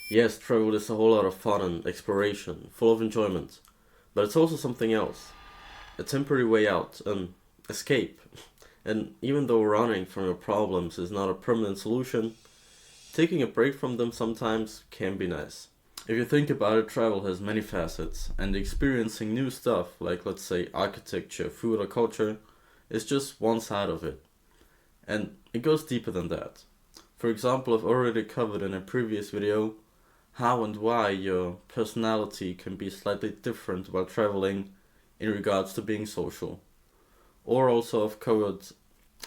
Yes, travel is a whole lot of fun and exploration, full of enjoyment. But it's also something else. A temporary way out, an escape. And even though running from your problems is not a permanent solution, taking a break from them sometimes can be nice. If you think about it, travel has many facets, and experiencing new stuff, like let's say architecture, food, or culture, is just one side of it. And it goes deeper than that. For example, I've already covered in a previous video how and why your personality can be slightly different while traveling in regards to being social. Or also I've covered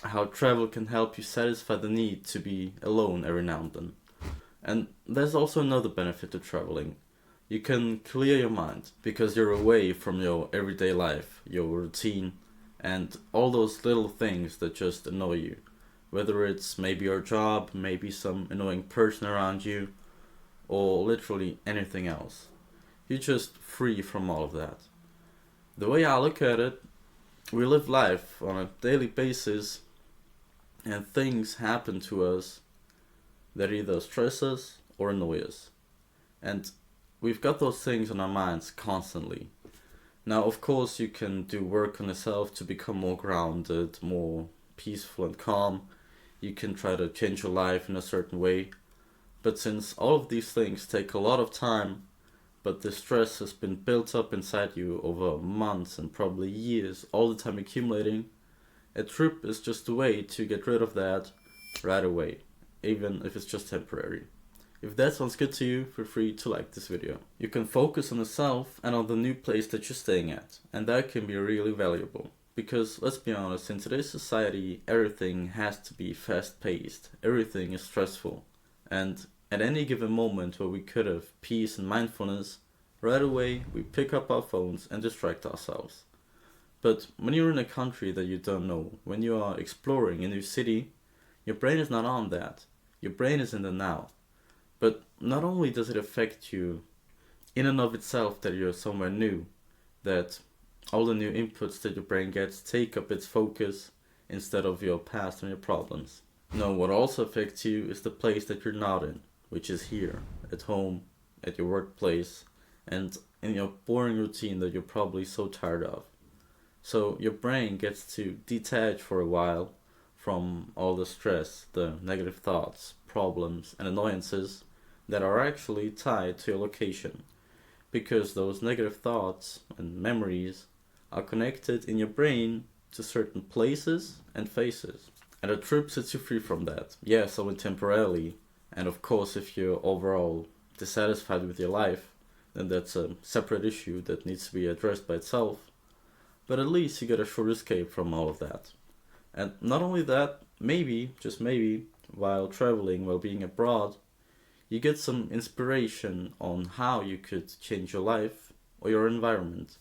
how travel can help you satisfy the need to be alone every now and then. And there's also another benefit to traveling. You can clear your mind because you're away from your everyday life, your routine, and all those little things that just annoy you. Whether it's maybe your job, maybe some annoying person around you, or literally anything else. You're just free from all of that. The way I look at it, we live life on a daily basis and things happen to us that either stress us or annoy us. And we've got those things on our minds constantly. Now, of course, you can do work on yourself to become more grounded, more peaceful and calm. You can try to change your life in a certain way. But since all of these things take a lot of time, but the stress has been built up inside you over months and probably years, all the time accumulating, a trip is just a way to get rid of that right away, even if it's just temporary. If that sounds good to you, feel free to like this video. You can focus on yourself and on the new place that you're staying at, and that can be really valuable. Because let's be honest, in today's society, everything has to be fast paced, everything is stressful. And at any given moment where we could have peace and mindfulness, right away we pick up our phones and distract ourselves. But when you're in a country that you don't know, when you are exploring a new city, your brain is not on that. Your brain is in the now. But not only does it affect you in and of itself that you're somewhere new, that all the new inputs that your brain gets take up its focus instead of your past and your problems. No, what also affects you is the place that you're not in, which is here, at home, at your workplace, and in your boring routine that you're probably so tired of. So your brain gets to detach for a while from all the stress, the negative thoughts, problems, and annoyances that are actually tied to your location. Because those negative thoughts and memories are connected in your brain to certain places and faces. And a trip sets you free from that. Yes, only temporarily. And of course, if you're overall dissatisfied with your life, then that's a separate issue that needs to be addressed by itself. But at least you get a short escape from all of that. And not only that, maybe, just maybe, while traveling, while being abroad, you get some inspiration on how you could change your life or your environment.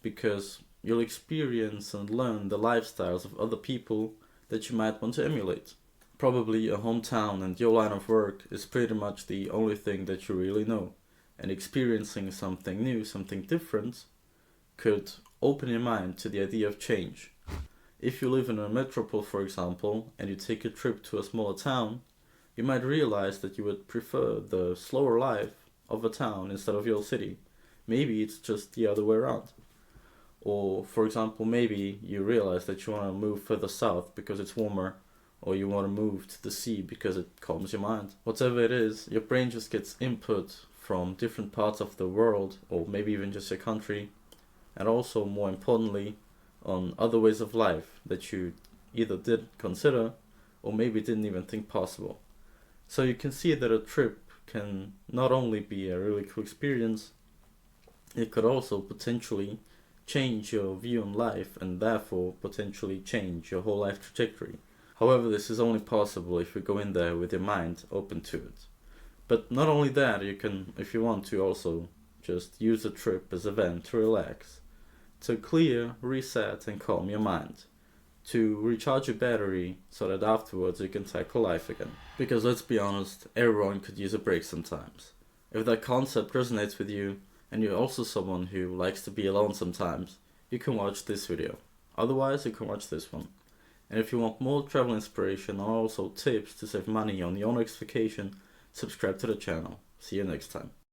Because you'll experience and learn the lifestyles of other people that you might want to emulate. Probably a hometown and your line of work is pretty much the only thing that you really know, and experiencing something new, something different, could open your mind to the idea of change. If you live in a metropole, for example, and you take a trip to a smaller town, you might realize that you would prefer the slower life of a town instead of your city. Maybe it's just the other way around. Or, for example, maybe you realize that you want to move further south because it's warmer, or you want to move to the sea because it calms your mind. Whatever it is, your brain just gets input from different parts of the world, or maybe even just your country, and also, more importantly, on other ways of life that you either did consider or maybe didn't even think possible. So you can see that a trip can not only be a really cool experience, it could also potentially change your view on life and therefore potentially change your whole life trajectory. However, this is only possible if you go in there with your mind open to it. But not only that, you can, if you want to, also just use a trip as a vent to relax, to clear, reset, and calm your mind, to recharge your battery so that afterwards you can tackle life again. Because let's be honest, everyone could use a break sometimes. If that concept resonates with you, and you're also someone who likes to be alone sometimes, you can watch this video. Otherwise, you can watch this one. And if you want more travel inspiration and also tips to save money on your next vacation, subscribe to the channel. See you next time.